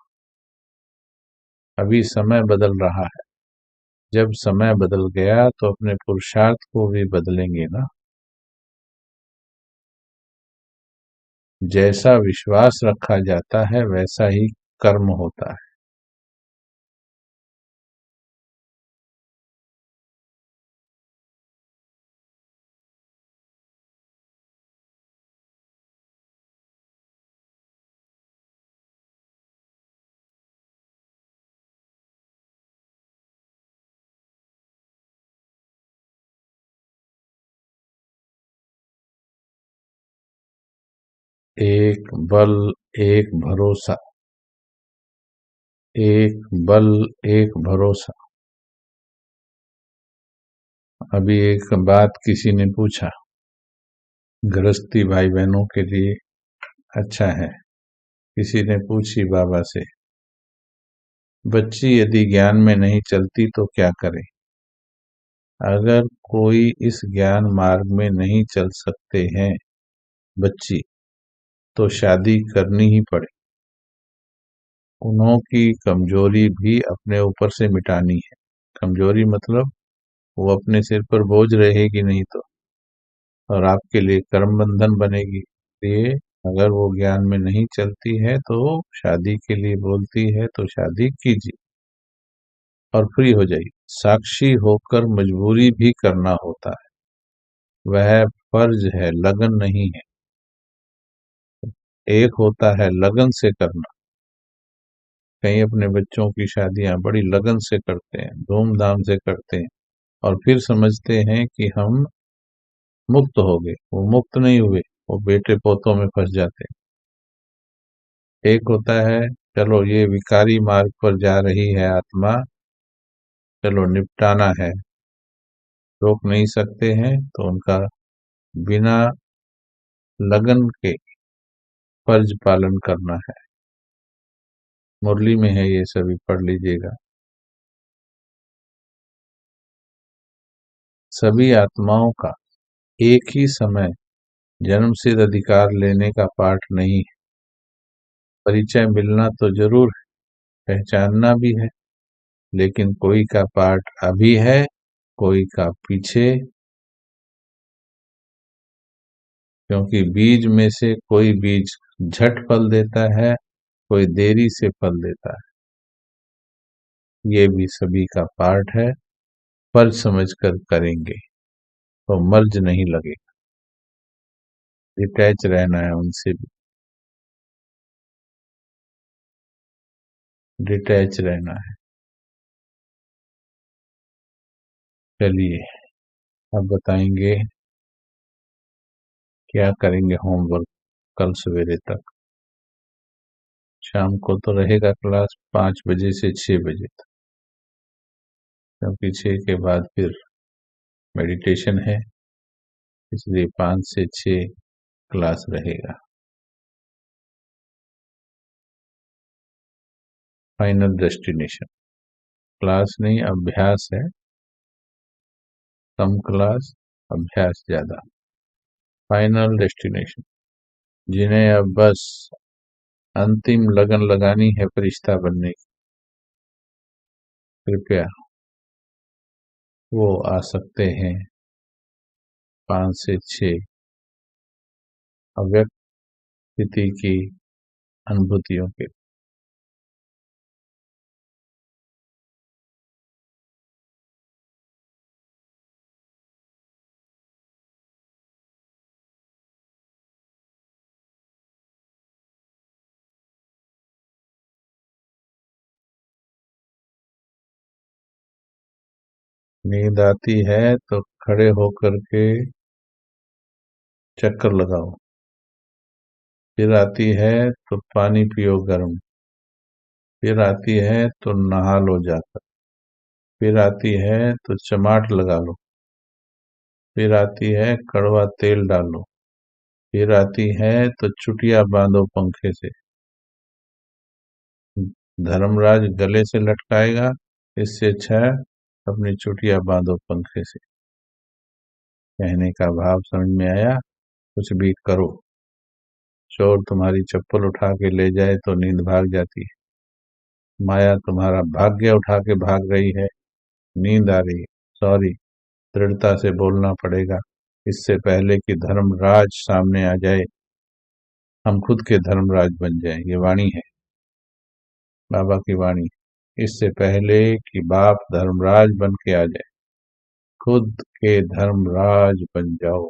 अभी समय बदल रहा है, जब समय बदल गया तो अपने पुरुषार्थ को भी बदलेंगे ना। जैसा विश्वास रखा जाता है वैसा ही कर्म होता है। एक बल, एक भरोसा, एक बल, एक भरोसा। अभी एक बात किसी ने पूछा, गृहस्थी भाई बहनों के लिए अच्छा है। किसी ने पूछी बाबा से, बच्ची यदि ज्ञान में नहीं चलती तो क्या करे? अगर कोई इस ज्ञान मार्ग में नहीं चल सकते हैं बच्ची, तो शादी करनी ही पड़े। उन्हों की कमजोरी भी अपने ऊपर से मिटानी है। कमजोरी मतलब वो अपने सिर पर बोझ रहेगी नहीं तो, और आपके लिए कर्म बंधन बनेगी। इसलिए अगर वो ज्ञान में नहीं चलती है तो शादी के लिए बोलती है तो शादी कीजिए और फ्री हो जाइए। साक्षी होकर मजबूरी भी करना होता है, वह फर्ज है, लगन नहीं है। एक होता है लगन से करना। कई अपने बच्चों की शादियां बड़ी लगन से करते हैं, धूमधाम से करते हैं, और फिर समझते हैं कि हम मुक्त हो गए। वो मुक्त नहीं हुए, वो बेटे पोतों में फंस जाते हैं। एक होता है, चलो ये विकारी मार्ग पर जा रही है आत्मा, चलो निपटाना है, रोक नहीं सकते हैं, तो उनका बिना लगन के फर्ज पालन करना है। मुरली में है, ये सभी पढ़ लीजिएगा। सभी आत्माओं का एक ही समय जन्मसिद्ध अधिकार लेने का पाठ नहीं है। परिचय मिलना तो जरूर है, पहचानना भी है, लेकिन कोई का पाठ अभी है, कोई का पीछे। क्योंकि बीज में से कोई बीज झट फल देता है, कोई देरी से फल देता है। ये भी सभी का पाठ है, फर्ज समझकर करेंगे तो मर्ज नहीं लगेगा। डिटैच रहना है उनसे भी, डिटैच रहना है। चलिए, अब बताएंगे क्या करेंगे होमवर्क कल सवेरे तक। शाम को तो रहेगा क्लास 5 बजे से 6 बजे तक, क्योंकि 6 के बाद फिर मेडिटेशन है, इसलिए 5 से 6 क्लास रहेगा। फाइनल डेस्टिनेशन क्लास नहीं, अभ्यास है। कम क्लास, अभ्यास ज्यादा। फाइनल डेस्टिनेशन, जिन्हें अब बस अंतिम लगन लगानी है फरिश्ता बनने की, कृपया वो आ सकते हैं 5 से 6 अव्यक्त स्थिति की अनुभूतियों के। नींद आती है तो खड़े होकर के चक्कर लगाओ, फिर आती है तो पानी पियो गर्म, फिर आती है तो नहा लो जाकर, फिर आती है तो चमाट लगा लो, फिर आती है कड़वा तेल डालो, फिर आती है तो चुटिया बांधो पंखे से। धर्मराज गले से लटकाएगा, इससे अच्छा है अपनी चुटिया बांधो पंखे से। कहने का भाव समझ में आया? कुछ भी करो, चोर तुम्हारी चप्पल उठा के ले जाए तो नींद भाग जाती है, माया तुम्हारा भाग्य उठा के भाग रही है, नींद आ रही है। सॉरी, दृढ़ता से बोलना पड़ेगा, इससे पहले कि धर्मराज सामने आ जाए, हम खुद के धर्मराज बन जाएं। ये वाणी है, बाबा की वाणी। इससे पहले कि बाप धर्मराज बन के आ जाए, खुद के धर्मराज बन जाओ,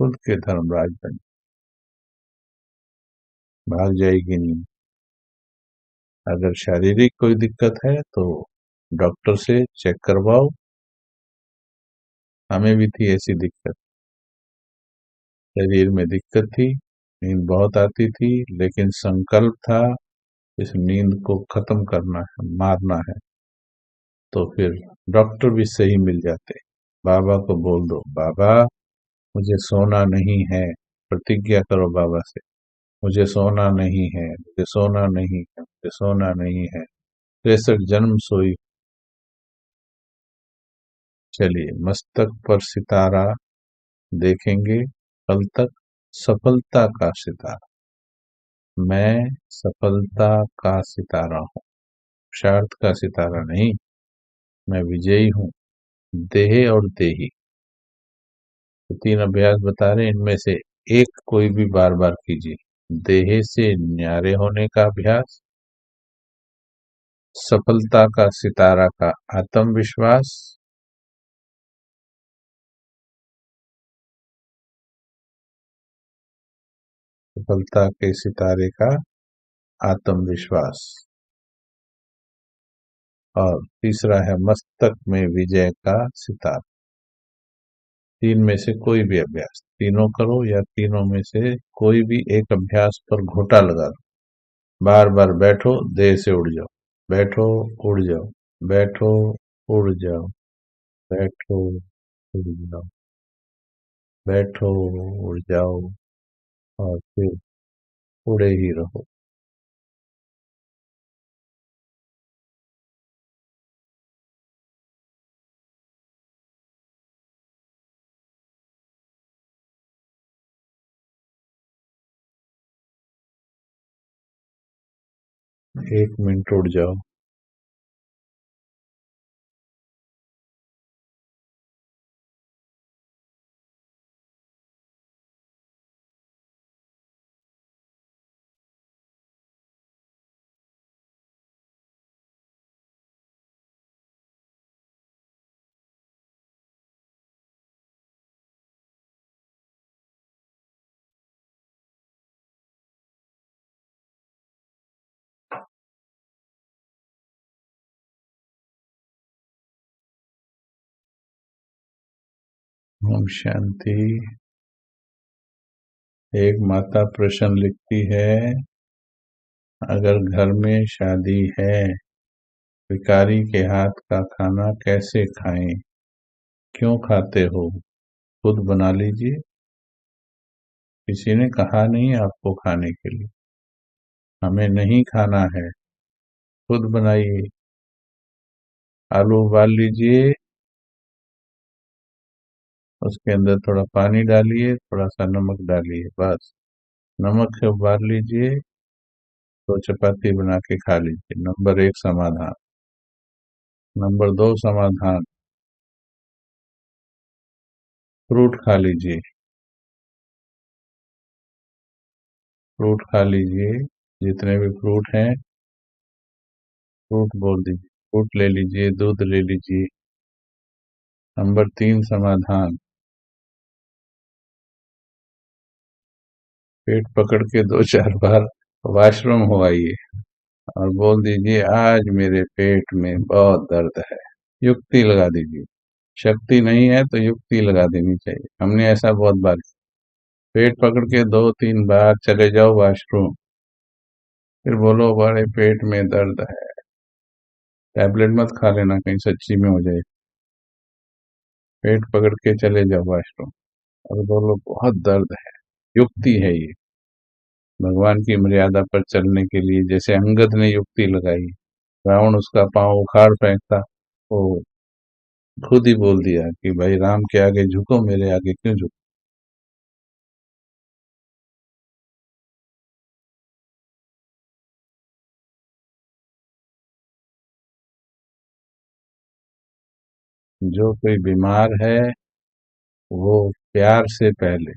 खुद के धर्मराज बन, भाग जाएगी नींद। अगर शारीरिक कोई दिक्कत है तो डॉक्टर से चेक करवाओ। हमें भी थी ऐसी दिक्कत, शरीर में दिक्कत थी, नींद बहुत आती थी, लेकिन संकल्प था इस नींद को खत्म करना है, मारना है। तो फिर डॉक्टर भी सही मिल जाते। बाबा को बोल दो, बाबा मुझे सोना नहीं है, प्रतिज्ञा करो बाबा से, मुझे सोना नहीं है, मुझे सोना नहीं है, मुझे सोना नहीं है। 63 जन्म सोई। चलिए, मस्तक पर सितारा देखेंगे कल तक, सफलता का सितारा। मैं सफलता का सितारा हूँ, पुरुषार्थ का सितारा नहीं। मैं विजयी हूँ, देह और देही। तो 3 अभ्यास बता रहे हैं, इनमें से एक कोई भी बार बार कीजिए। देह से न्यारे होने का अभ्यास, सफलता का सितारा का आत्मविश्वास, सफलता के सितारे का आत्मविश्वास। और तीसरा है मस्तक में विजय का सितारा। तीन में से कोई भी अभ्यास, तीनों करो या तीनों में से कोई भी एक अभ्यास पर घोटा लगा दो। बार बार बैठो, देह से उड़ जाओ, बैठो, उड़ जाओ, बैठो, उड़ जाओ, बैठो, उड़ जाओ, बैठो, उड़ जाओ, और फिर उड़े ही रहो। एक मिनट उड़ जाओ। ओम शांति। एक माता प्रश्न लिखती है, अगर घर में शादी है, भिखारी के हाथ का खाना कैसे खाएं? क्यों खाते हो? खुद बना लीजिए। किसी ने कहा नहीं आपको खाने के लिए। हमें नहीं खाना है, खुद बनाइए। आलू उबाल लीजिए, उसके अंदर थोड़ा पानी डालिए, थोड़ा सा नमक डालिए, बस। नमक से उबाल लीजिए तो चपाती बना के खा लीजिए। नंबर 1 समाधान। नंबर 2 समाधान, फ्रूट खा लीजिए। फ्रूट खा लीजिए, जितने भी फ्रूट हैं, फ्रूट बोल दीजिए, फ्रूट ले लीजिए, दूध ले लीजिए। नंबर 3 समाधान, पेट पकड़ के 2-4 बार वॉशरूम हो आइए और बोल दीजिए, आज मेरे पेट में बहुत दर्द है। युक्ति लगा दीजिए। शक्ति नहीं है तो युक्ति लगा देनी चाहिए। हमने ऐसा बहुत बार किया। पेट पकड़ के 2-3 बार चले जाओ वॉशरूम, फिर बोलो बड़े पेट में दर्द है। टैबलेट मत खा लेना, कहीं सच्ची में हो जाए। पेट पकड़ के चले जाओ वॉशरूम और बोलो बहुत दर्द है। युक्ति है ये, भगवान की मर्यादा पर चलने के लिए। जैसे अंगद ने युक्ति लगाई, रावण उसका पांव उखाड़ फेंकता, वो खुद ही बोल दिया कि भाई राम के आगे झुको, मेरे आगे क्यों झुको। जो कोई बीमार है वो प्यार से पहले,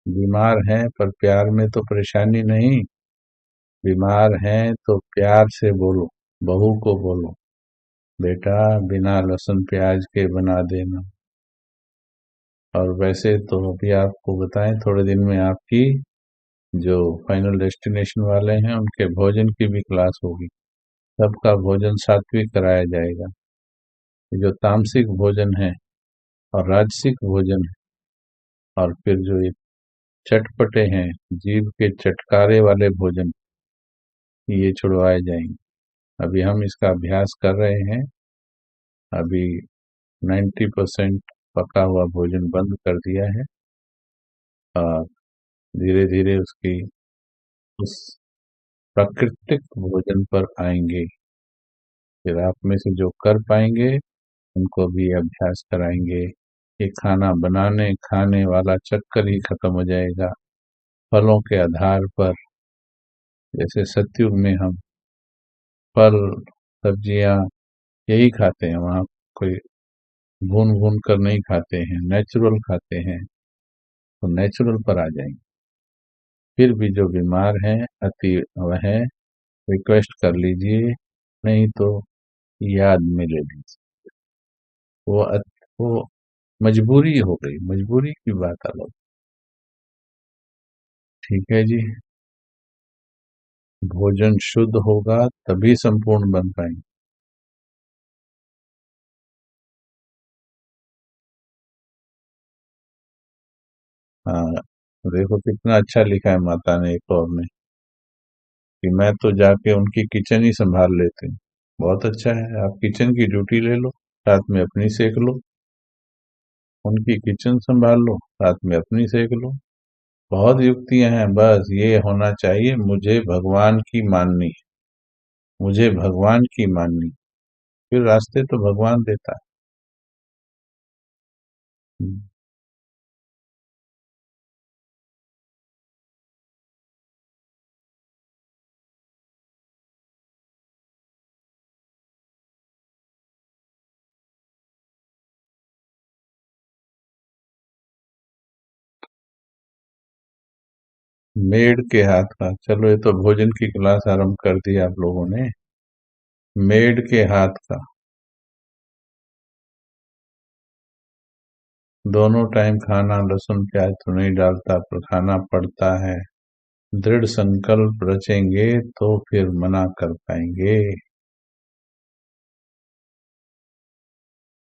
बीमार है पर प्यार में तो परेशानी नहीं, बीमार है तो प्यार से बोलो। बहू को बोलो, बेटा बिना लहसुन प्याज के बना देना। और वैसे तो अभी आपको बताएं, थोड़े दिन में आपकी जो फाइनल डेस्टिनेशन वाले हैं उनके भोजन की भी क्लास होगी। सबका भोजन सात्विक कराया जाएगा। जो तामसिक भोजन है और राजसिक भोजन है, और फिर जो ये चटपटे हैं, जीभ के चटकारे वाले भोजन, ये छुड़वाए जाएंगे। अभी हम इसका अभ्यास कर रहे हैं। अभी 90% पका हुआ भोजन बंद कर दिया है और धीरे धीरे उसकी उस प्राकृतिक भोजन पर आएंगे। फिर आप में से जो कर पाएंगे उनको भी अभ्यास कराएंगे। ये खाना बनाने खाने वाला चक्कर ही खत्म हो जाएगा। फलों के आधार पर, जैसे सतयुग में हम फल सब्जियां यही खाते हैं, वहाँ कोई भून भून कर नहीं खाते हैं, नेचुरल खाते हैं, तो नेचुरल पर आ जाएंगे। फिर भी जो बीमार हैं, अति वह है, रिक्वेस्ट कर लीजिए, नहीं तो याद में ले लीजिए। वो मजबूरी हो गई, मजबूरी की बात अलग। ठीक है जी। भोजन शुद्ध होगा तभी संपूर्ण बन पाएंगे। हाँ, देखो कितना अच्छा लिखा है माता ने एक और में, कि मैं तो जाके उनकी किचन ही संभाल लेती हूँ। बहुत अच्छा है, आप किचन की ड्यूटी ले लो, साथ में अपनी सेक लो। उनकी किचन संभाल लो, साथ में अपनी सेक लो। बहुत युक्तियां हैं, बस ये होना चाहिए मुझे भगवान की माननी है, मुझे भगवान की माननी। फिर रास्ते तो भगवान देता है। मेड के हाथ का, चलो ये तो भोजन की क्लास आरंभ कर दी आप लोगों ने। मेड के हाथ का, दोनों टाइम खाना, लहसुन प्याज तो नहीं डालता पर खाना पड़ता है। दृढ़ संकल्प रचेंगे तो फिर मना कर पाएंगे।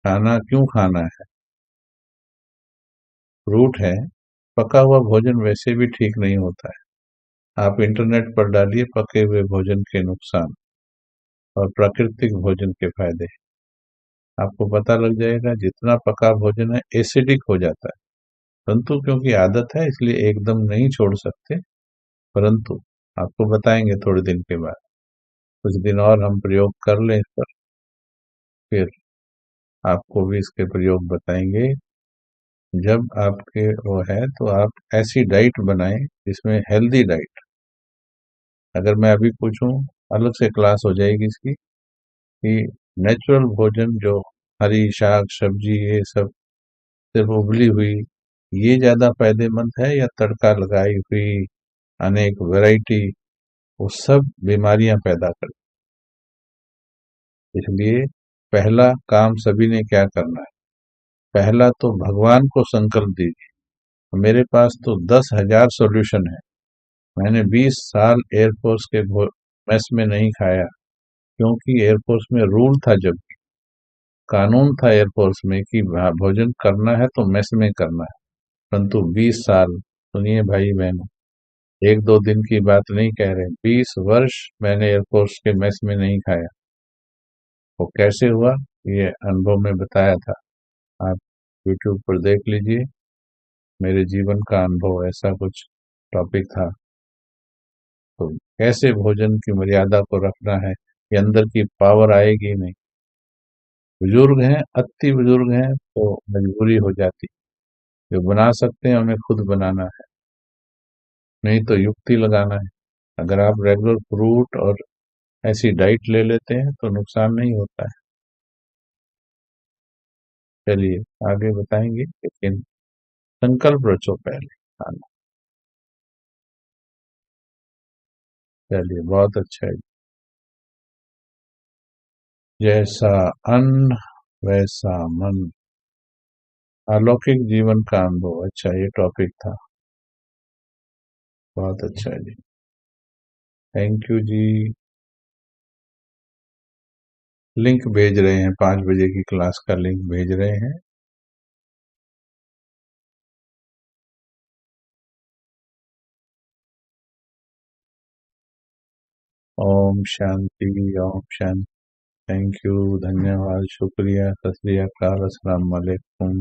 खाना क्यों खाना है? फ्रूट है। पका हुआ भोजन वैसे भी ठीक नहीं होता है। आप इंटरनेट पर डालिए पके हुए भोजन के नुकसान और प्राकृतिक भोजन के फायदे, आपको पता लग जाएगा। जितना पका भोजन है एसिडिक हो जाता है, परंतु क्योंकि आदत है इसलिए एकदम नहीं छोड़ सकते। परंतु आपको बताएंगे थोड़े दिन के बाद, कुछ दिन और हम प्रयोग कर लें इस पर, फिर आपको भी इसके प्रयोग बताएंगे। जब आपके वो है तो आप ऐसी डाइट बनाएं जिसमें हेल्दी डाइट। अगर मैं अभी पूछूं, अलग से क्लास हो जाएगी इसकी, कि नेचुरल भोजन जो हरी शाक सब्जी ये सब सिर्फ उबली हुई, ये ज्यादा फायदेमंद है या तड़का लगाई हुई अनेक वैरायटी, वो सब बीमारियां पैदा कर। इसलिए पहला काम सभी ने क्या करना है, पहला तो भगवान को संकल्प दीजिए। मेरे पास तो 10,000 सॉल्यूशन है। मैंने 20 साल एयरफोर्स के मेस में नहीं खाया, क्योंकि एयरफोर्स में रूल था, जब कानून था एयरफोर्स में कि भोजन करना है तो मेस में करना है। परंतु 20 साल, सुनिए भाई बहनों, एक दो दिन की बात नहीं कह रहे, 20 वर्ष मैंने एयरफोर्स के मेस में नहीं खाया। वो कैसे हुआ, ये अनुभव में बताया था, आप यूट्यूब पर देख लीजिए। मेरे जीवन का अनुभव ऐसा कुछ टॉपिक था। तो कैसे भोजन की मर्यादा को रखना है, ये अंदर की पावर आएगी नहीं। बुजुर्ग हैं, अति बुजुर्ग हैं तो मजबूरी हो जाती, जो बना सकते हैं उन्हें खुद बनाना है, नहीं तो युक्ति लगाना है। अगर आप रेगुलर फ्रूट और ऐसी डाइट ले लेते हैं तो नुकसान नहीं होता है। चलिए आगे बताएंगे, लेकिन संकल्प रचो पहले खाना। चलिए बहुत अच्छा है। जैसा अन्न वैसा मन, अलौकिक जीवन का अनुभव, अच्छा ये टॉपिक था। बहुत अच्छा है जी, थैंक यू जी। लिंक भेज रहे हैं, 5 बजे की क्लास का लिंक भेज रहे हैं। ओम शांति, ओम शांति। थैंक यू, धन्यवाद, शुक्रिया, सत श्री अकाल, अस्सलाम वालेकुम।